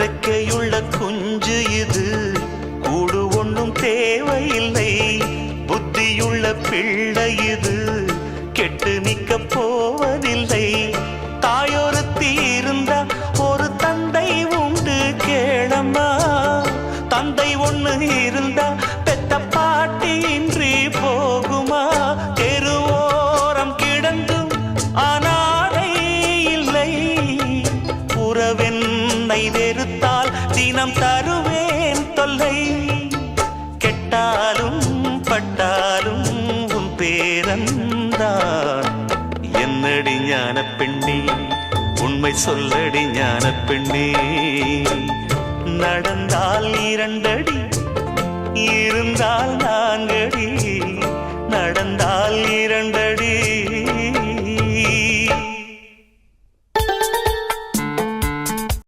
ரெக்கையுள்ள குஞ்சு இது, கூடு ஒன்றும் தேவையில்லை. புத்தியுள்ள பிள்ளை இது, கெட்டு நிக்க போவதில்லை. தாயொருத்தி இருந்தா ஒரு தந்தை உண்டு கேளம்மா. தந்தை ஒண்ணு இருந்தா பெத்த பாட்டி இன்றி போகுமா? தெருவோரம் கிடந்தும் அனாதை இல்லை. உறவென்னை வெறுத்தால் தினம் தருவேன் தொல்லை. கெட்டாலும் பட்டாலும் உன் பேரன்தான். என்னடி ஞான பெண்ணே, உண்மை சொல்லடி ஞான பெண்ணே. நடந்தால் 2 அடி, இருந்தால் 4 அடி. நடந்தால் 2 அடி,